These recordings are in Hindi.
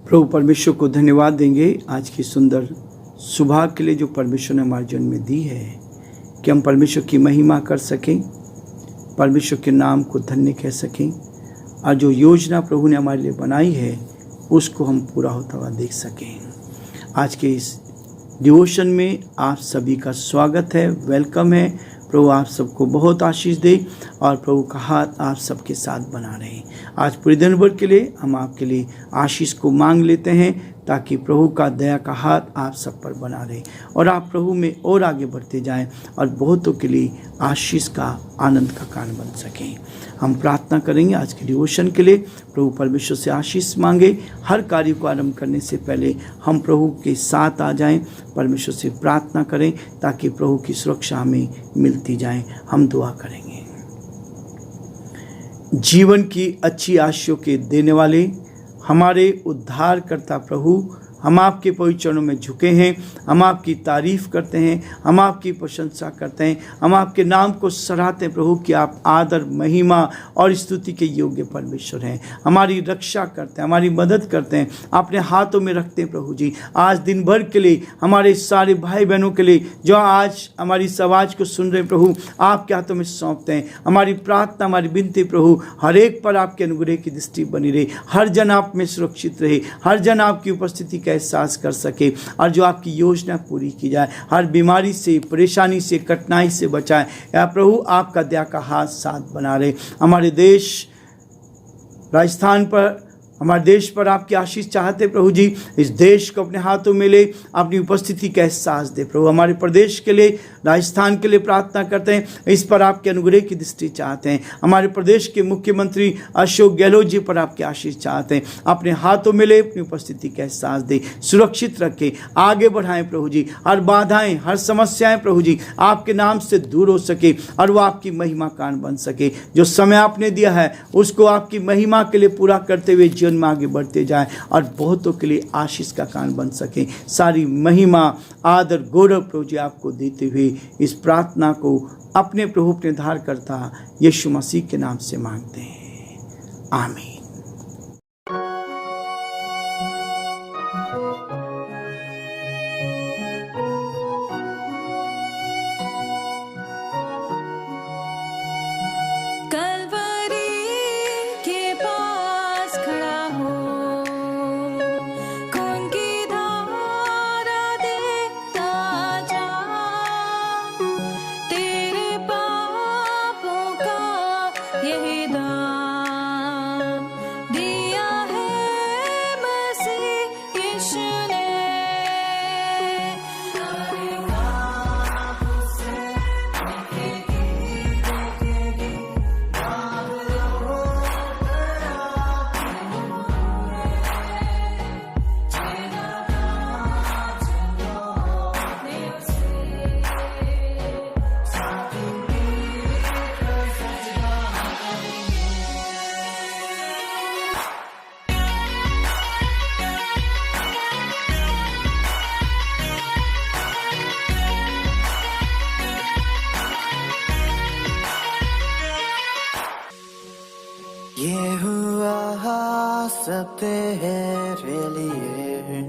प्रभु परमेश्वर को धन्यवाद देंगे आज की सुंदर सुबह के लिए जो परमेश्वर ने हमारे जीवन में दी है, कि हम परमेश्वर की महिमा कर सकें, परमेश्वर के नाम को धन्य कह सकें और जो योजना प्रभु ने हमारे लिए बनाई है उसको हम पूरा होता हुआ देख सकें। आज के इस डिवोशन में आप सभी का स्वागत है, वेलकम है। प्रभु आप सबको बहुत आशीष दे और प्रभु का हाथ आप सबके साथ बना रहे। आज पूरे दिन भर के लिए हम आपके लिए आशीष को मांग लेते हैं ताकि प्रभु का दया का हाथ आप सब पर बना रहे और आप प्रभु में और आगे बढ़ते जाएं और बहुतों के लिए आशीष का आनंद का कारण बन सकें। हम प्रार्थना करेंगे आज के डिवोशन के लिए। प्रभु परमेश्वर से आशीष मांगे। हर कार्य को आरंभ करने से पहले हम प्रभु के साथ आ जाएं, परमेश्वर से प्रार्थना करें ताकि प्रभु की सुरक्षा हमें मिलती जाए। हम दुआ करेंगे। जीवन की अच्छी आशीषों के देने वाले हमारे उद्धारकर्ता प्रभु, हम आपके पवित्र चरणों में झुके हैं। हम आपकी तारीफ करते हैं, हम आपकी प्रशंसा करते हैं, हम आपके नाम को सराहते हैं प्रभु कि आप आदर, महिमा और स्तुति के योग्य परमेश्वर हैं। हमारी रक्षा करते हैं, हमारी मदद करते हैं, अपने हाथों में रखते हैं प्रभु जी। आज दिन भर के लिए हमारे सारे भाई बहनों के लिए जो आज हमारी इस आवाज़ को सुन रहे हैं प्रभु, आपके हाथों में सौंपते हैं। हमारी प्रार्थना, हमारी विनती प्रभु, हर एक पर आपके अनुग्रह की दृष्टि बनी रहे। हर जन आप में सुरक्षित रहे, हर जन आपकी उपस्थिति एहसास कर सके और जो आपकी योजना पूरी की जाए। हर बीमारी से, परेशानी से, कठिनाई से बचाए। या प्रभु आपका दया का हाथ साथ बना रहे। हमारे देश राजस्थान पर, हमारे देश पर आपकी आशीष चाहते प्रभु जी। इस देश को अपने हाथों में ले, अपनी उपस्थिति का एहसास दे प्रभु। हमारे प्रदेश के लिए, राजस्थान के लिए प्रार्थना करते हैं, इस पर आपके अनुग्रह की दृष्टि चाहते हैं। हमारे प्रदेश के मुख्यमंत्री अशोक गहलोत जी पर आपकी आशीष चाहते हैं। अपने हाथों में ले, अपनी उपस्थिति का एहसास दे, सुरक्षित रखें, आगे बढ़ाएं प्रभु जी। हर बाधाएं, हर समस्याएं प्रभु जी आपके नाम से दूर हो सके और वो आपकी महिमा कारण बन सके। जो समय आपने दिया है उसको आपकी महिमा के लिए पूरा करते हुए जीवन में आगे बढ़ते जाएं और बहुतों के लिए आशीष का कारण बन सके। सारी महिमा, आदर, गौरव प्रभु जी आपको देते हुए इस प्रार्थना को अपने प्रभु, अपने उद्धारकर्ता यीशु मसीह के नाम से मांगते हैं, आमीन। ये हुआ सब तेरे लिए,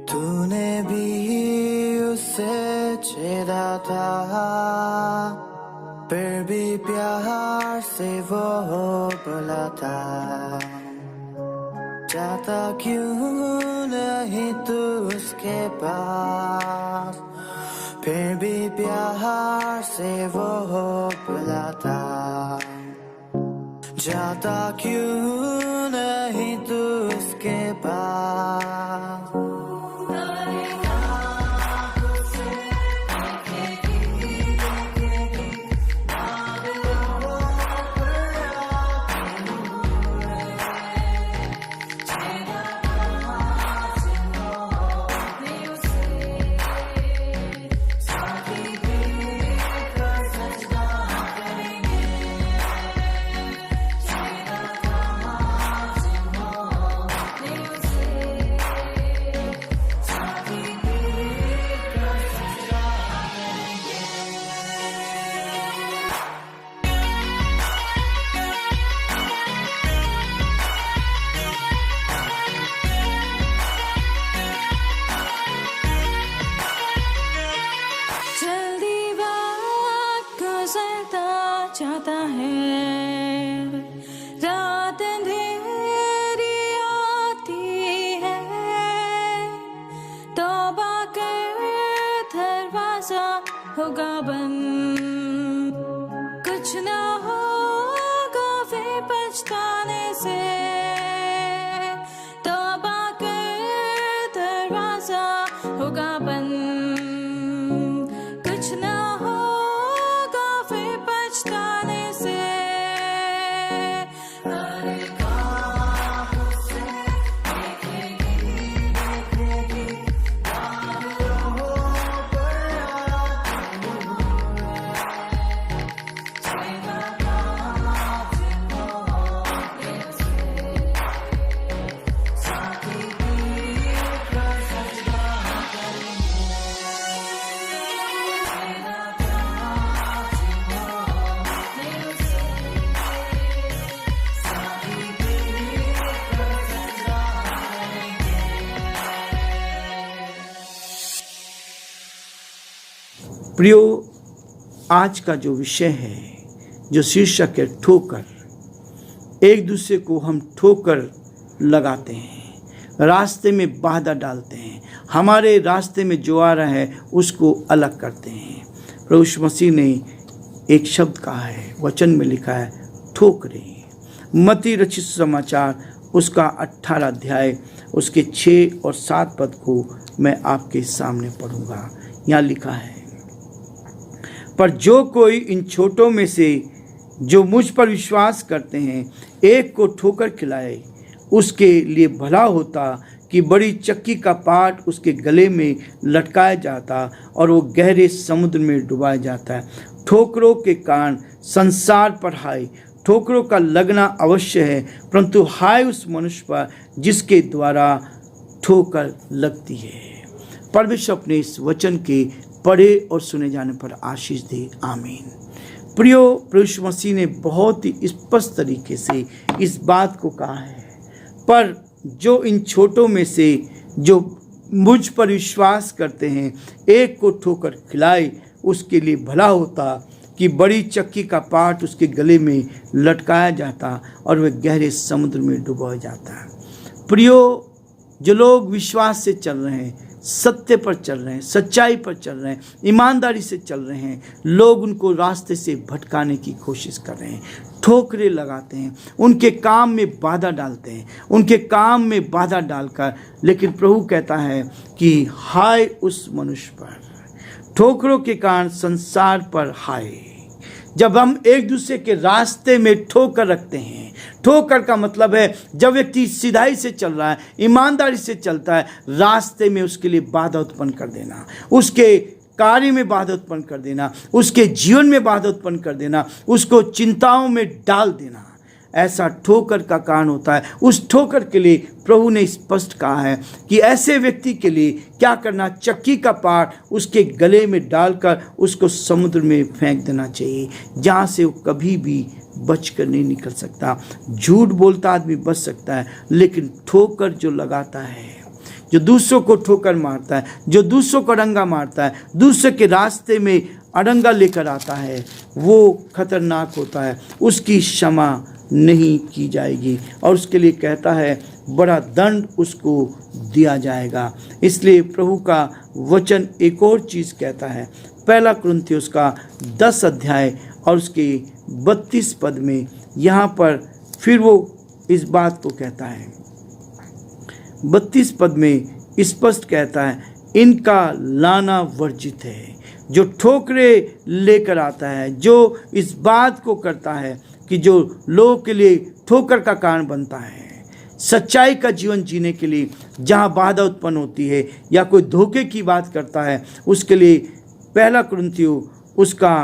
तूने भी उसे छेड़ा था, फिर भी प्यार से वो बोला था, जाता क्यों नहीं तू उसके पास, फिर भी प्यार से वो बोला था, जाता क्यों नहीं तू उसके पास। जाता है। रात अंधेरी आती है, तौबा कर दरवाजा होगा बंद। कुछ ना होगा वे पछताने से, तौबा कर दरवाजा होगा बंद। कुछ ना होगा वे पछताने से। प्रियो, आज का जो विषय है, जो शीर्षक है ठोकर, एक दूसरे को हम ठोकर लगाते हैं, रास्ते में बाधा डालते हैं, हमारे रास्ते में जो आ रहा है उसको अलग करते हैं। प्रभु यीशु मसीह ने एक शब्द कहा है, वचन में लिखा है ठोकरे। मत्ती रचित समाचार उसका 18 अध्याय उसके 6 और 7 पद को मैं आपके सामने पढ़ूंगा। यहाँ लिखा है, पर जो कोई इन छोटों में से जो मुझ पर विश्वास करते हैं एक को ठोकर खिलाए, उसके लिए भला होता कि बड़ी चक्की का पाट उसके गले में लटकाया जाता और वो गहरे समुद्र में डुबाया जाता है। ठोकरों के कारण संसार पर हाय, ठोकरों का लगना अवश्य है, परंतु हाय उस मनुष्य पर जिसके द्वारा ठोकर लगती है। परमेश्वर अपने इस वचन के पढ़े और सुने जाने पर आशीष दे, आमीन। प्रियो, प्रभु यीशु मसीह ने बहुत ही स्पष्ट तरीके से इस बात को कहा है, पर जो इन छोटों में से जो मुझ पर विश्वास करते हैं एक को ठोकर खिलाए, उसके लिए भला होता कि बड़ी चक्की का पाट उसके गले में लटकाया जाता और वह गहरे समुद्र में डुबोया जाता। प्रियो, जो लोग विश्वास से चल रहे हैं, सत्य पर चल रहे हैं, सच्चाई पर चल रहे हैं, ईमानदारी से चल रहे हैं, लोग उनको रास्ते से भटकाने की कोशिश कर रहे हैं, ठोकरे लगाते हैं, उनके काम में बाधा डालते हैं, उनके काम में बाधा डालकर, लेकिन प्रभु कहता है कि हाय उस मनुष्य पर, ठोकरों के कारण संसार पर हाय। जब हम एक दूसरे के रास्ते में ठोकर रखते हैं, ठोकर का मतलब है जब व्यक्ति सीधाई से चल रहा है, ईमानदारी से चलता है, रास्ते में उसके लिए बाधा उत्पन्न कर देना, उसके कार्य में बाधा उत्पन्न कर देना, उसके जीवन में बाधा उत्पन्न कर देना, उसको चिंताओं में डाल देना, ऐसा ठोकर का कारण होता है। उस ठोकर के लिए प्रभु ने स्पष्ट कहा है कि ऐसे व्यक्ति के लिए क्या करना, चक्की का पाट उसके गले में डालकर उसको समुद्र में फेंक देना चाहिए, जहाँ से वो कभी भी बचकर नहीं निकल सकता। झूठ बोलता आदमी बच सकता है, लेकिन ठोकर जो लगाता है, जो दूसरों को ठोकर मारता है, जो दूसरों को अड़ंगा मारता है, दूसरे के रास्ते में अड़ंगा लेकर आता है, वो खतरनाक होता है, उसकी क्षमा नहीं की जाएगी और उसके लिए कहता है बड़ा दंड उसको दिया जाएगा। इसलिए प्रभु का वचन एक और चीज़ कहता है, 1 कुरिन्थियों का 10 अध्याय और उसके 32 पद में, यहाँ पर फिर वो इस बात को कहता है, 32 पद में स्पष्ट कहता है, इनका लाना वर्जित है। जो ठोकरे लेकर आता है, जो इस बात को करता है कि जो लोगों के लिए ठोकर का कारण बनता है, सच्चाई का जीवन जीने के लिए जहाँ बाधा उत्पन्न होती है या कोई धोखे की बात करता है, उसके लिए 1 कुरिन्थियों उसका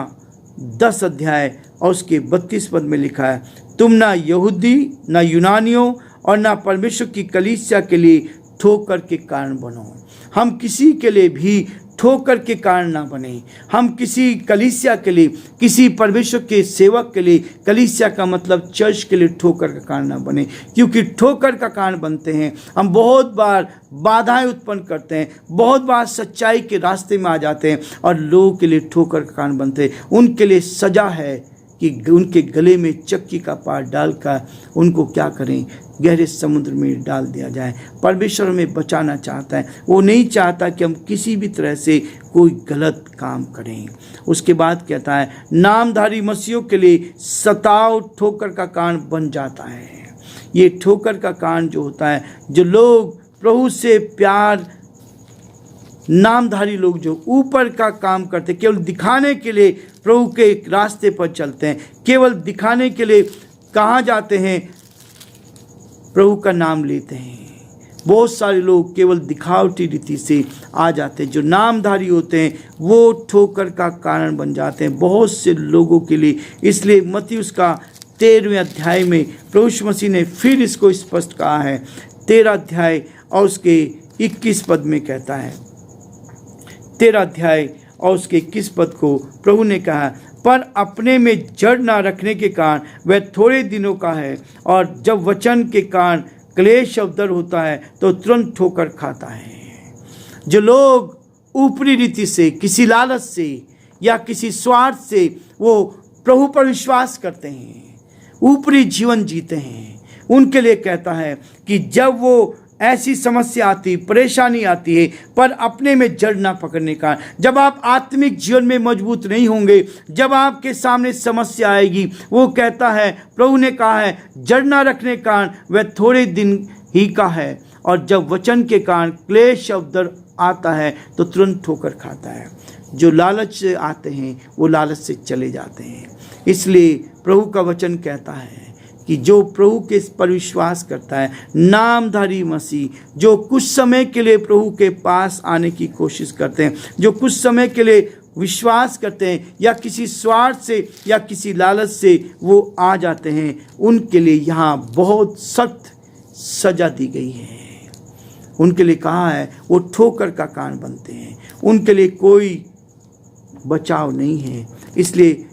10 अध्याय और उसके 32 पद में लिखा है, तुम ना यहूदी ना यूनानियों और ना परमेश्वर की कलीसिया के लिए ठोकर के कारण बनो। हम किसी के लिए भी ठोकर के कारण ना बने। हम किसी कलीसिया के लिए, किसी परमेश्वर के सेवक के लिए, कलीसिया का मतलब चर्च के लिए ठोकर का कारण ना बने, क्योंकि ठोकर का कारण बनते हैं हम। बहुत बार बाधाएं उत्पन्न करते हैं, बहुत बार सच्चाई के रास्ते में आ जाते हैं और लोगों के लिए ठोकर का कारण बनते हैं। उनके लिए सजा है कि उनके गले में चक्की का पार डालकर उनको क्या करें, गहरे समुद्र में डाल दिया जाए। परमेश्वर हमें बचाना चाहता है, वो नहीं चाहता कि हम किसी भी तरह से कोई गलत काम करें। उसके बाद कहता है नामधारी मसीहों के लिए सताव ठोकर का कारण बन जाता है। ये ठोकर का कारण जो होता है, जो लोग प्रभु से प्यार, नामधारी लोग जो ऊपर का काम करते, केवल दिखाने के लिए प्रभु के रास्ते पर चलते हैं, केवल दिखाने के लिए कहाँ जाते हैं, प्रभु का नाम लेते हैं। बहुत सारे लोग केवल दिखावटी रीति से आ जाते हैं। जो नामधारी होते हैं वो ठोकर का कारण बन जाते हैं बहुत से लोगों के लिए। इसलिए मत्ती उसका 13वें अध्याय में प्रभु यीशु मसीह ने फिर इसको स्पष्ट कहा है। 13 अध्याय और उसके 21 पद में कहता है, 13 अध्याय और उसके 21 पद को प्रभु ने कहा, पर अपने में जड़ ना रखने के कारण वह थोड़े दिनों का है, और जब वचन के कारण क्लेश अवदर होता है तो तुरंत ठोकर खाता है। जो लोग ऊपरी रीति से, किसी लालच से या किसी स्वार्थ से वो प्रभु पर विश्वास करते हैं, ऊपरी जीवन जीते हैं, उनके लिए कहता है कि जब वो ऐसी समस्या आती, परेशानी आती है, पर अपने में जड़ ना पकड़ने का, जब आप आत्मिक जीवन में मजबूत नहीं होंगे, जब आपके सामने समस्या आएगी, वो कहता है, प्रभु ने कहा है जड़ ना रखने का कारण वह थोड़े दिन ही का है, और जब वचन के कारण क्लेश अवदर आता है तो तुरंत ठोकर खाता है। जो लालच से आते हैं वो लालच से चले जाते हैं। इसलिए प्रभु का वचन कहता है कि जो प्रभु के पर विश्वास करता है, नामधारी मसीह, जो कुछ समय के लिए प्रभु के पास आने की कोशिश करते हैं, जो कुछ समय के लिए विश्वास करते हैं या किसी स्वार्थ से या किसी लालच से वो आ जाते हैं, उनके लिए यहाँ बहुत सख्त सजा दी गई है। उनके लिए कहा है वो ठोकर का कारण बनते हैं, उनके लिए कोई बचाव नहीं है। इसलिए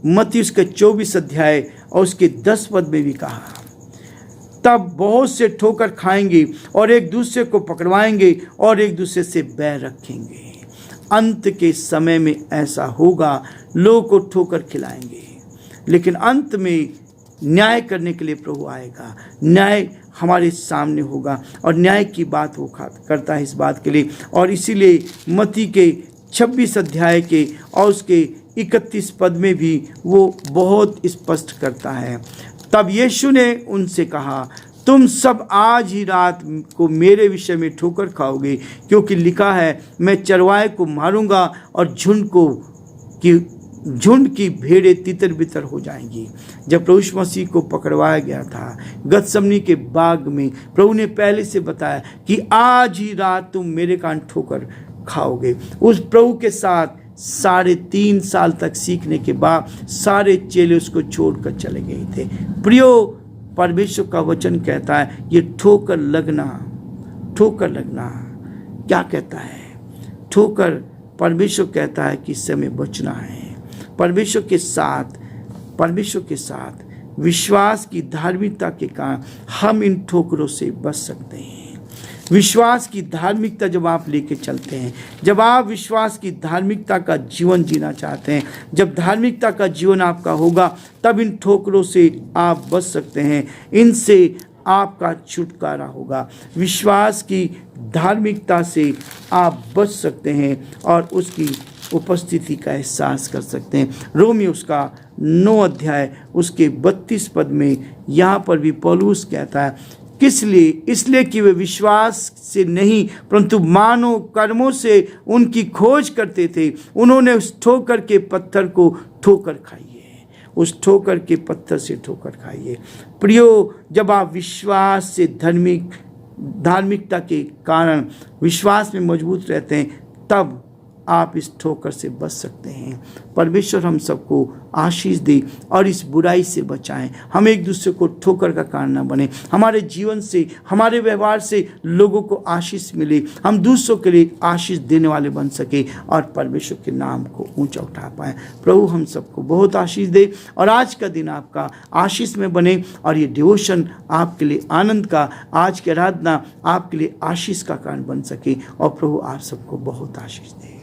मत्ती उसके 24 अध्याय और उसके 10 पद में भी कहा, तब बहुत से ठोकर खाएंगे और एक दूसरे को पकड़वाएंगे और एक दूसरे से बैर रखेंगे। अंत के समय में ऐसा होगा, लोगों को ठोकर खिलाएंगे, लेकिन अंत में न्याय करने के लिए प्रभु आएगा। न्याय हमारे सामने होगा और न्याय की बात वो करता है इस बात के लिए। और इसीलिए मत्ती के 26 अध्याय के और उसके 31 पद में भी वो बहुत स्पष्ट करता है, तब यीशु ने उनसे कहा, तुम सब आज ही रात को मेरे विषय में ठोकर खाओगे, क्योंकि लिखा है, मैं चरवाहे को मारूंगा और झुंड की भेड़ें तितर बितर हो जाएंगी। जब प्रभु यीशु मसीह को पकड़वाया गया था गतसमनी के बाग में, प्रभु ने पहले से बताया कि आज ही रात तुम मेरे कारण ठोकर खाओगे। उस प्रभु के साथ 3.5 साल तक सीखने के बाद सारे चेले उसको छोड़कर चले गए थे। प्रियो, परमेश्वर का वचन कहता है ये ठोकर लगना क्या कहता है? ठोकर, परमेश्वर कहता है कि इससे हमें बचना है। परमेश्वर के साथ विश्वास की धार्मिकता के कारण हम इन ठोकरों से बच सकते हैं। विश्वास की धार्मिकता जब आप लेके चलते हैं, जब आप विश्वास की धार्मिकता का जीवन जीना चाहते हैं, जब धार्मिकता का जीवन आपका होगा, तब इन ठोकरों से आप बच सकते हैं, इनसे आपका छुटकारा होगा। विश्वास की धार्मिकता से आप बच सकते हैं और उसकी उपस्थिति का एहसास कर सकते हैं। रोमी उसका 9 अध्याय उसके 32 पद में यहाँ पर भी पौलुस कहता है, किस लिए? इसलिए कि वे विश्वास से नहीं परंतु मानव कर्मों से उनकी खोज करते थे। उन्होंने उस ठोकर के पत्थर को ठोकर खाइए, उस ठोकर के पत्थर से ठोकर खाइए। प्रियो, जब आप विश्वास से धार्मिकता के कारण विश्वास में मजबूत रहते हैं, तब आप इस ठोकर से बच सकते हैं। परमेश्वर हम सबको आशीष दे और इस बुराई से बचाएं। हम एक दूसरे को ठोकर का कारण न बने। हमारे जीवन से, हमारे व्यवहार से लोगों को आशीष मिले, हम दूसरों के लिए आशीष देने वाले बन सके और परमेश्वर के नाम को ऊंचा उठा पाएं। प्रभु हम सबको बहुत आशीष दे और आज का दिन आपका आशीष में बने और ये डिवोशन आपके लिए आनंद का, आज की आराधना आपके लिए आशीष का कारण बन सके और प्रभु आप सबको बहुत आशीष दे।